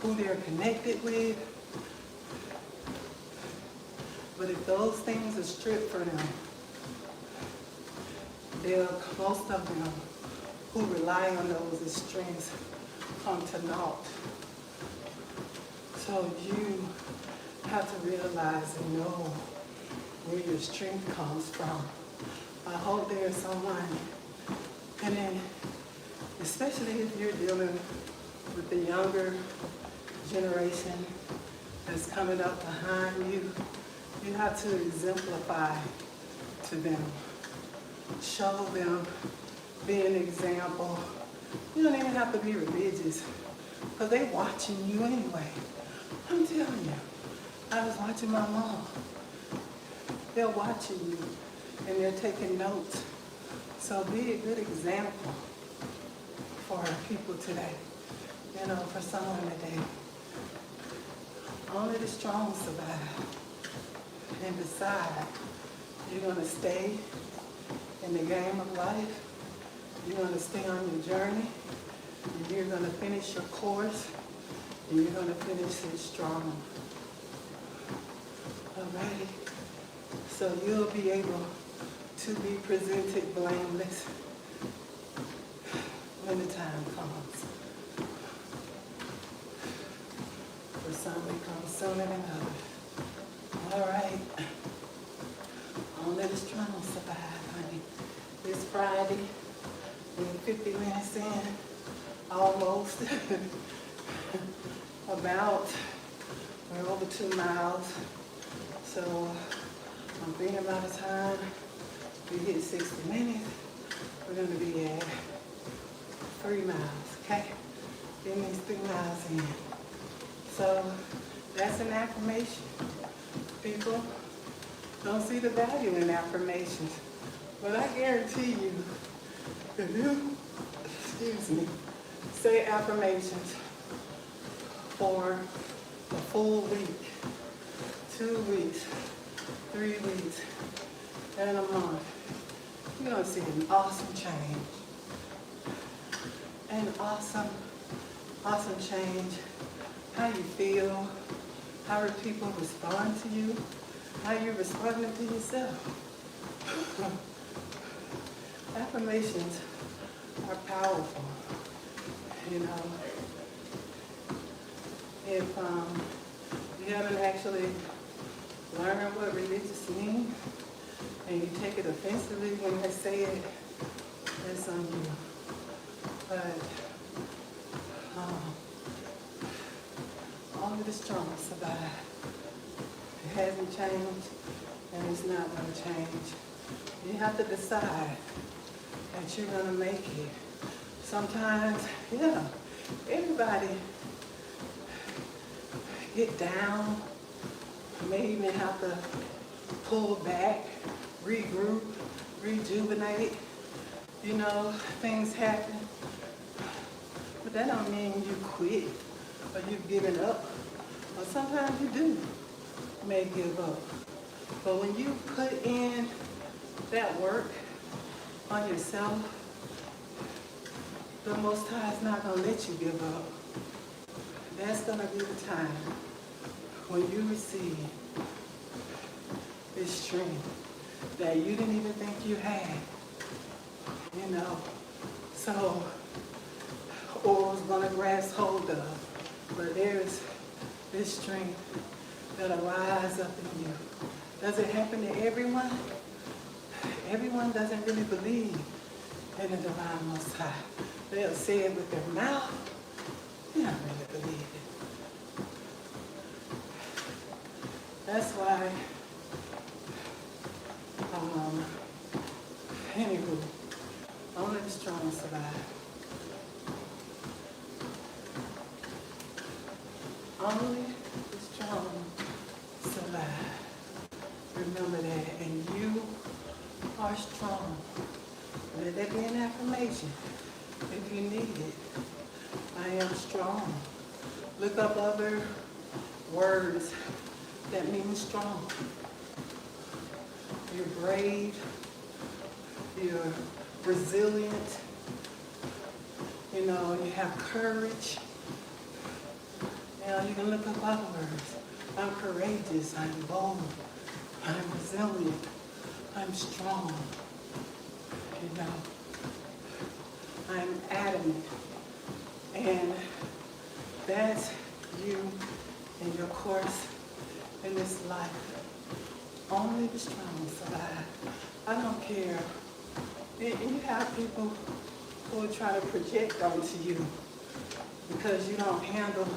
who they're connected with. But if those things are stripped from them, most of them who rely on those as strengths come to naught. So you have to realize and know where your strength comes from. I hope there's someone, and then especially if you're dealing with the younger generation that's coming up behind you, you have to exemplify to them. Show them, be an example. You don't even have to be religious, because they're watching you anyway. I'm telling you, I was watching my mom. They're watching you, and they're taking notes. So be a good example for people today, for someone today. Only the strong survive. And decide you're going to stay in the game of life. You're going to stay on your journey. And you're going to finish your course. And you're going to finish it strong. Alrighty? So you'll be able to be presented blameless when the time comes. For some, it comes sooner than others. All right. Only the strong survive, honey. It's Friday. We're 50 minutes in, almost. We're over 2 miles. So I'm thinking by the time we hit 60 minutes, we're going to be at 3 miles, okay? Getting these 3 miles in. So that's an affirmation. People don't see the value in affirmations. But I guarantee you, if you, say affirmations for a full week, 2 weeks, 3 weeks, and a month, you're gonna see an awesome change. An awesome change. How you feel, how people respond to you, how you're responding to yourself. Affirmations are powerful. If you haven't actually learned what religious means, and you take it offensively when they say it, it's on you. But only the strong survive. It hasn't changed, and it's not going to change. You have to decide that you're going to make it. Sometimes, everybody get down, may even have to pull back, regroup, rejuvenate. Things happen. But that don't mean you quit or you've given up. Or sometimes you do may give up. But when you put in that work on yourself, the Most High is not going to let you give up. That's going to be the time when you receive this strength that you didn't even think you had. So, or was going to grasp hold of. But there's this strength that'll rise up in you. Does it happen to everyone? Everyone doesn't really believe in the divine Most High. They'll say it with their mouth. They don't really believe it. That's why, anywho, only the strong survive. Only the strong survive. Remember that, and you are strong. Let that be an affirmation if you need it. I am strong. Look up other words that mean strong. You're brave. You're resilient. You have courage. You can look up other words. I'm courageous. I'm bold. I'm resilient. I'm strong. I'm adamant. And that's you in your course in this life. Only the strong survive. I don't care. You have people who will try to project onto you because you don't handle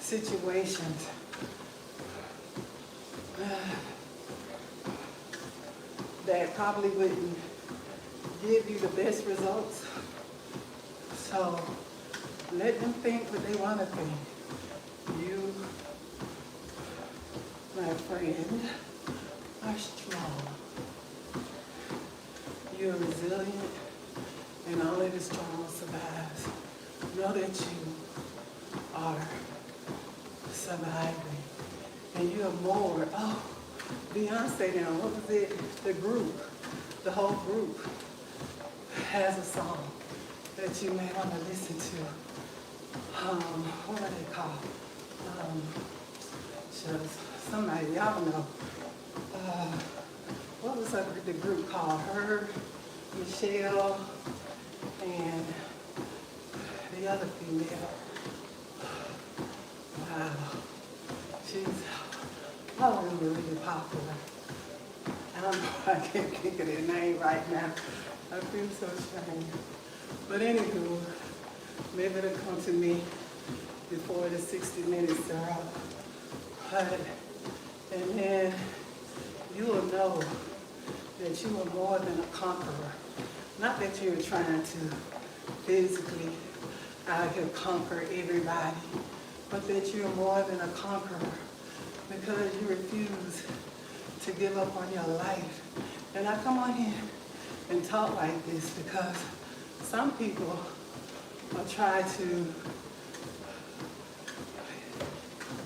situations that probably wouldn't give you the best results. So let them think what they want to think. You, my friend, are strong. You're resilient, and only the strong survives. Know that you are surviving, and you are more. Oh, Beyonce now, what was it? The whole group has a song that you may want to listen to. What are they called? Somebody, y'all know. What was the group called? Her, Michelle, and the other female. Wow. All of them are really popular. I don't know, I can't think of their name right now. I feel so strange. But anywho, maybe it'll come to me before the 60 minutes are up. And then you will know that you are more than a conqueror. Not that you're trying to physically out here conquer everybody, but that you're more than a conqueror because you refuse to give up on your life. And I come on here and talk like this because some people will try to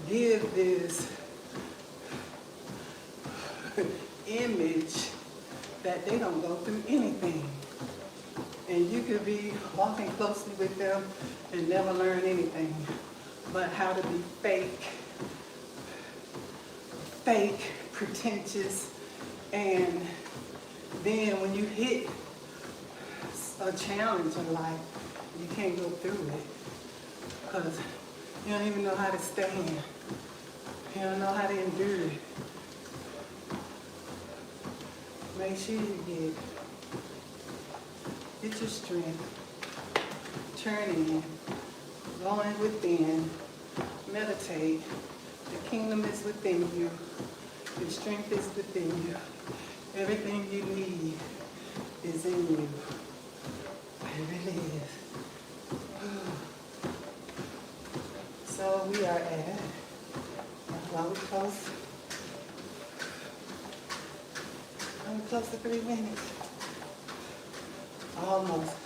give this image that they don't go through anything. And you could be walking closely with them and never learn anything but how to be fake, pretentious, and then when you hit a challenge in life, you can't go through it because you don't even know how to stand. You don't know how to endure it. Make sure you get your strength, turn in, go in within, meditate. The kingdom is within you. Your strength is within you. Everything you need is in you. It really is. So we are at, while we close to 3 minutes. Almost.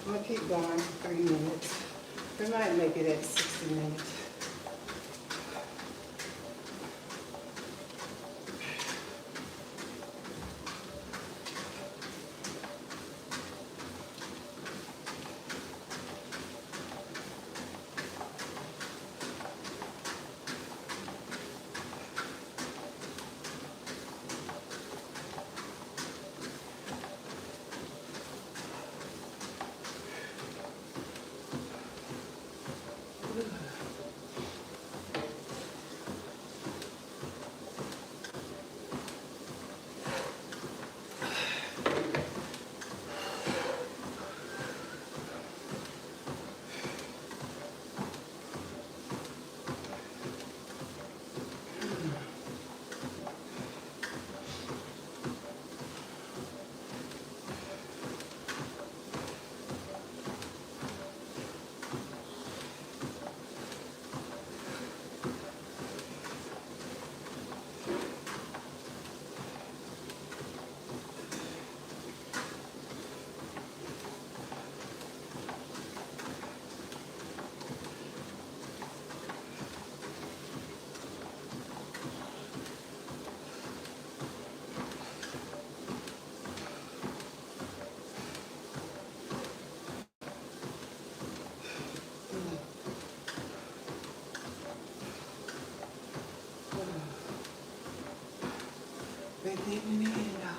I'm gonna keep going for 3 minutes. We might make it at 60 minutes. Been getting in now.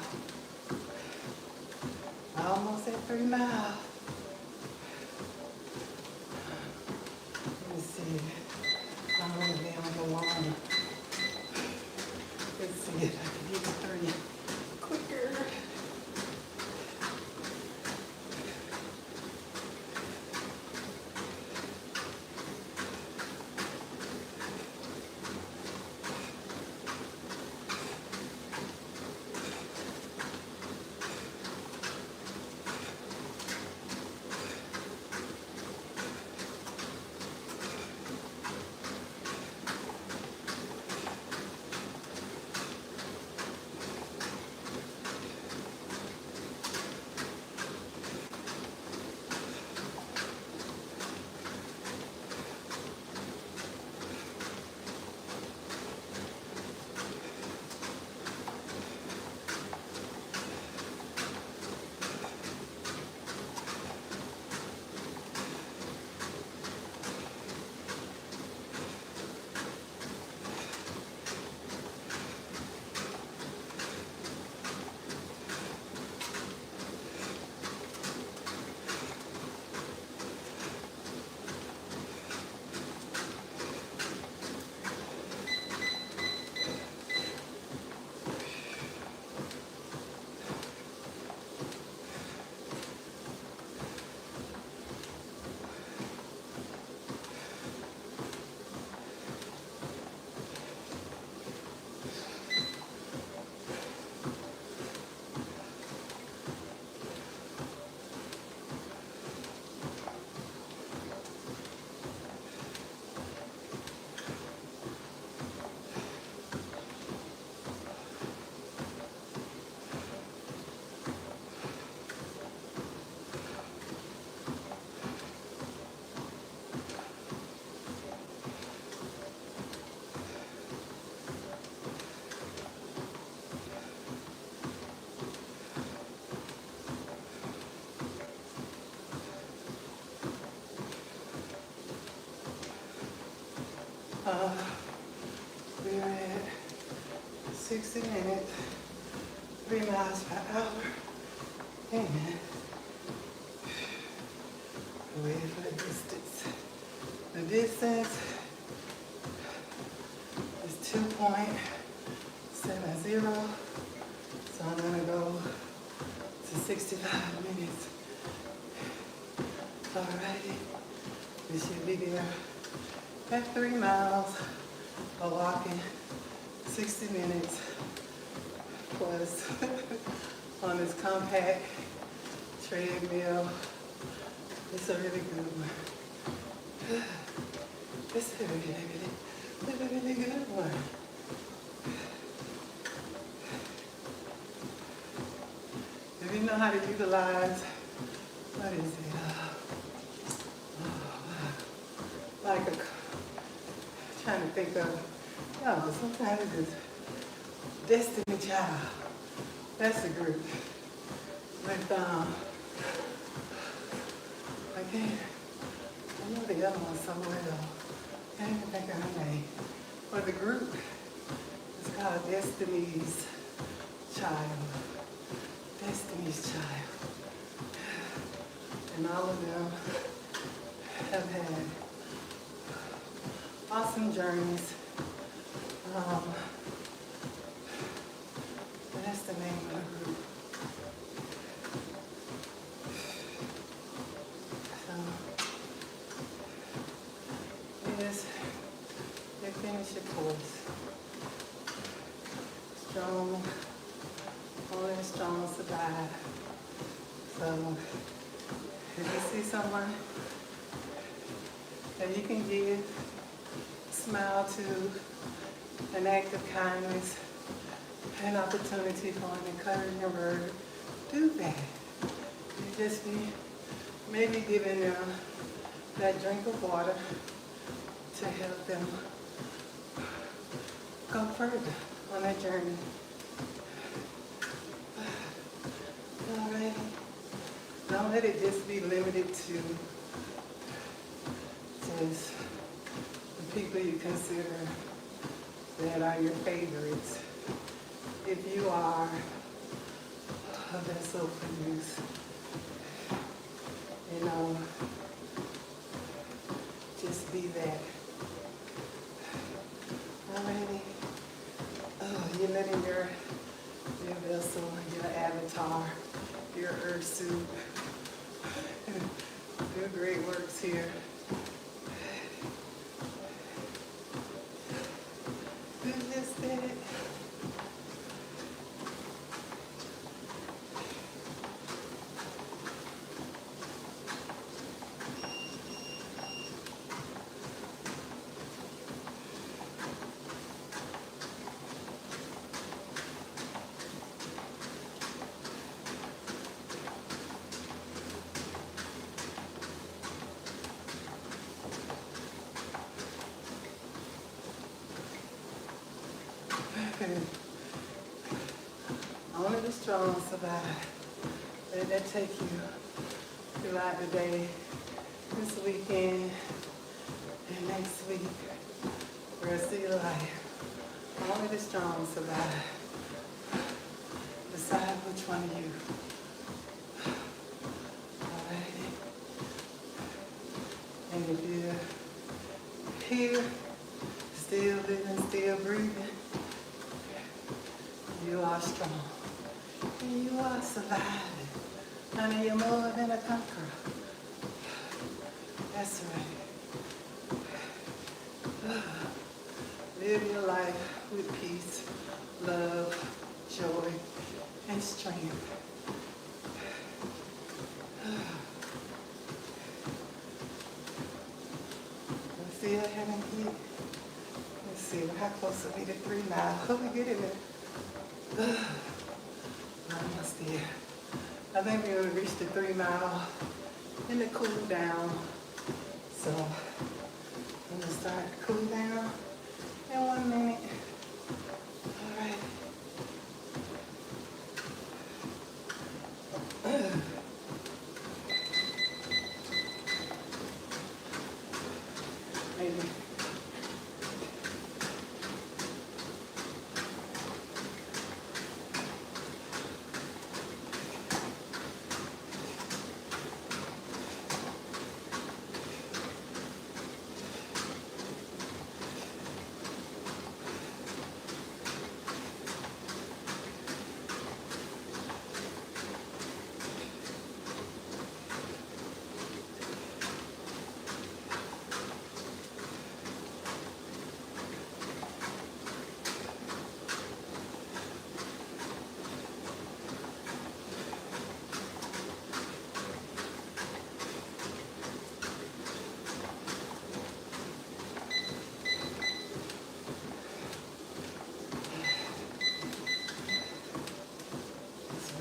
Almost at 3 miles. Let me see. I'm gonna be on the lawn. Uh, we're at 60 minutes, 3 miles per hour, and we're ready for the distance. The distance is 2.70, so I'm gonna go to 65 minutes. Alrighty, we should be there at 3 miles of walking, 60 minutes plus on this compact treadmill. It's a really good one. It's a really good one. If you know how to utilize, what is it? Like a, trying to think of, sometimes it's Destiny Child. That's a group. But I know the other one somewhere though. I can't even think of her name. But the group is called Destiny's Child. Destiny's Child. And all of them have had awesome journeys. That's the name of the group. So, yes, they finish your course. Strong, only the strong survive. So, if you see someone that you can give a smile to, an act of kindness, an opportunity for an encouraging word, do that. You just be maybe giving them that drink of water to help them go further on that journey. All right. Don't let it just be limited to just the people you consider that are your favorites. If you are a vessel for use, just be that. Alrighty. Oh, you're letting your vessel, your avatar, your earth suit do great works here. You just did it. Only the strong survive. Let that take you throughout the day, this weekend, and next week, the rest of your life. Only the strong survive. Decide which one of you. Alrighty. And if you're here, still living, still breathing, you are strong. And you are surviving. Honey, you're more than a conqueror. That's right. Live your life with peace, love, joy, and strength. Let's see, I haven't hit. Let's see, how close are we to 3 miles? Hope we get in there. Almost there. I think we're going to reach the 3 mile and the cool down. So I'm going to start to cool down in 1 minute. All right. Maybe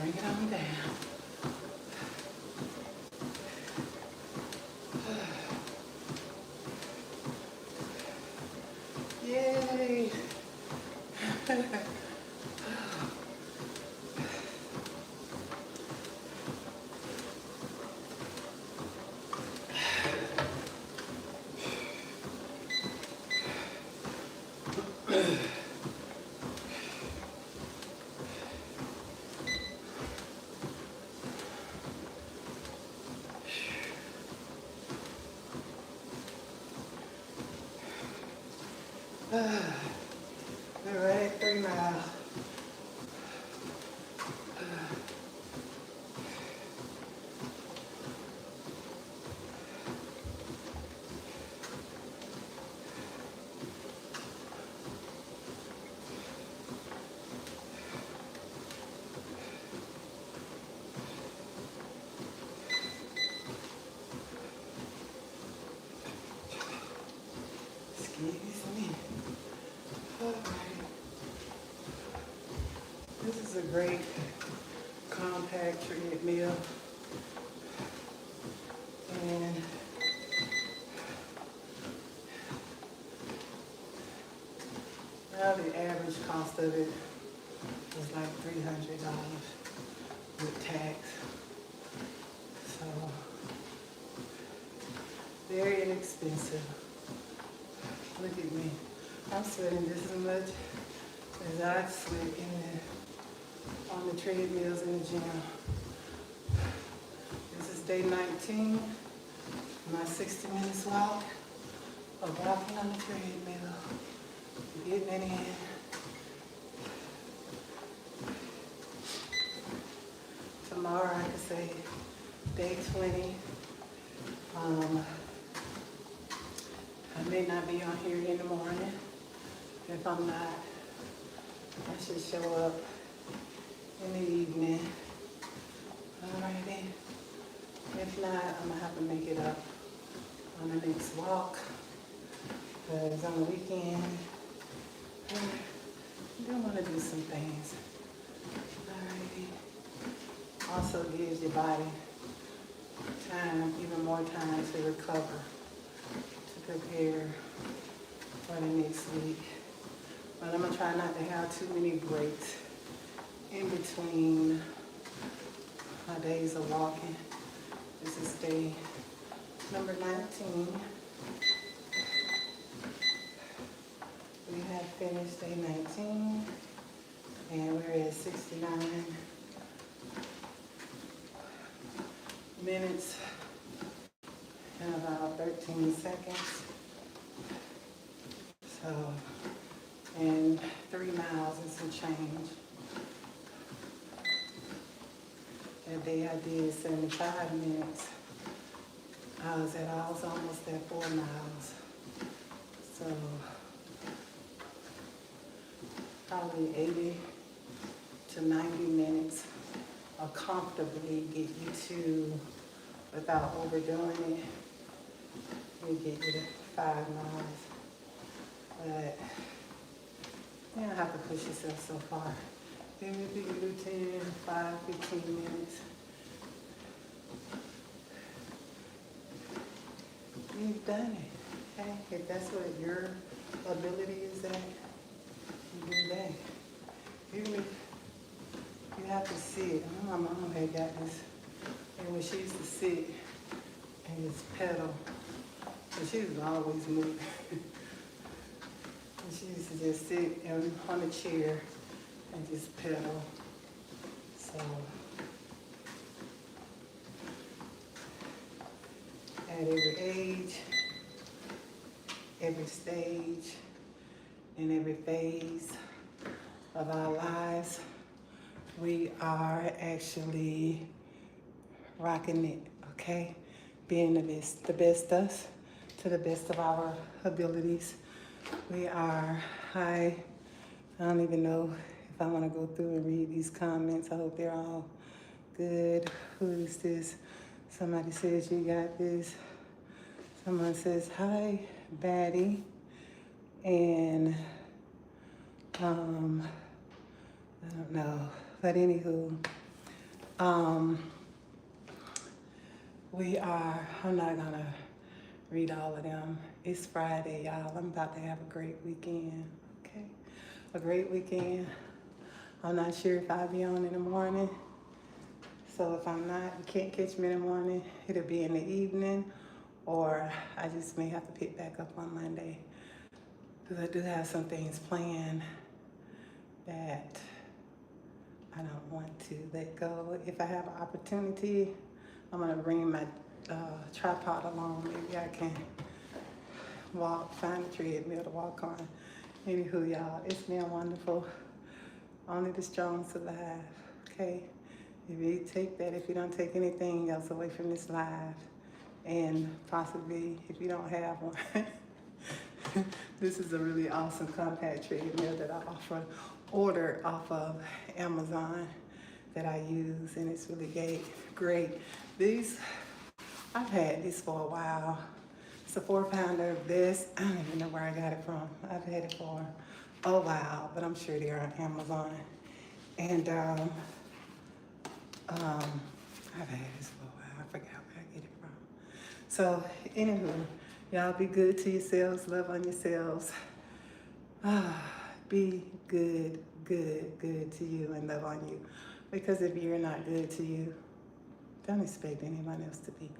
bring it on down. Yay! We're right at 3 miles. Excuse me. All right. This is a great compact treadmill. And now the average cost of it was like $300 with tax. So very inexpensive. Look at me. I'm sweating just as much as I sweat on the treadmills in the gym. This is day 19, my 60 minutes walk of walking on the treadmill, getting it in. Tomorrow I could say day 20. I may not be on here in the morning. If I'm not, I should show up in the evening. Alrighty. If not, I'm gonna have to make it up on the next walk. Because on the weekend, I do want to do some things. Alrighty. Also gives your body time, even more time to recover, to prepare for the next week. But I'm gonna try not to have too many breaks in between my days of walking. This is day number 19. We have finished day 19 and we're at 69 minutes and about 13 seconds. So, and 3 miles and some change. That day I did 75 minutes. I was almost at 4 miles. So, probably 80 to 90 minutes will comfortably get you to, without overdoing it, we get you to 5 miles. But you don't have to push yourself so far. Even if you can do 10, 5, 15 minutes, you've done it. Okay? If that's what your ability is at, you do that. Even if you have to sit. My mom had got this, and when she used to sit and just pedal, and she was always moving. And she used to just sit on a chair and just pedal. So at every age, every stage, and every phase of our lives, we are actually rocking it, okay? Being the best us to the best of our abilities. We are, I don't even know if I want to go through and read these comments. I hope they're all good. Who is this? Somebody says you got this. Someone says, hi, baddie. And, I don't know. But anywho, Um, I'm not gonna read all of them. It's Friday, y'all. I'm about to have a great weekend. Okay? A great weekend. I'm not sure if I'll be on in the morning. So if I'm not, you can't catch me in the morning. It'll be in the evening, or I just may have to pick back up on Monday. Because I do have some things planned that I don't want to let go. If I have an opportunity, I'm gonna bring my tripod along. Maybe I can find a treadmill to walk on. Anywho, y'all, it's been wonderful. Only the strong survive, okay? If you don't take anything else away from this live, and possibly if you don't have one, this is a really awesome compact treadmill that I ordered off of Amazon that I use, and it's really great. I've had this for a while. It's a 4-pounder. I don't even know where I got it from. I've had it for a while, but I'm sure they're on Amazon. And I've had this for a while. I forgot where I get it from. So, anywho, y'all be good to yourselves. Love on yourselves. Be good to you and love on you. Because if you're not good to you, don't expect anyone else to be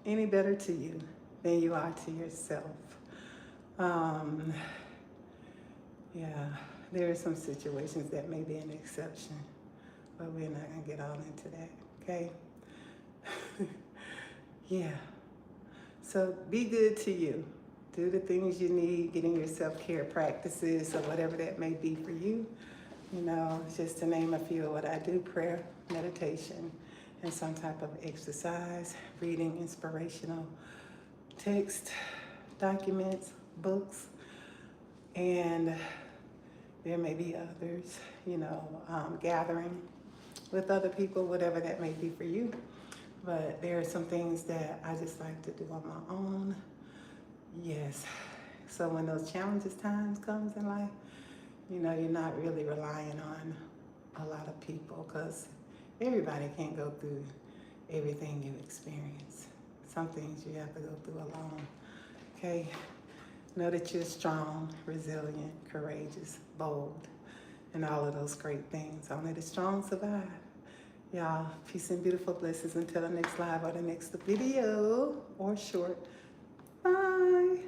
any better to you than you are to yourself. Yeah, there are some situations that may be an exception, but we're not gonna get all into that, okay? Yeah. So be good to you. Do the things you need, getting your self-care practices or whatever that may be for you. You know, just to name a few of what I do: prayer, meditation, and some type of exercise, reading inspirational text, documents, books, and there may be others, gathering with other people, whatever that may be for you. But there are some things that I just like to do on my own. Yes. So when those challenges times comes in life, you're not really relying on a lot of people, because everybody can't go through everything you experience. Some things you have to go through alone. Okay? Know that you're strong, resilient, courageous, bold, and all of those great things. Only the strong survive. Y'all, peace and beautiful blessings until the next live or the next video or short. Bye.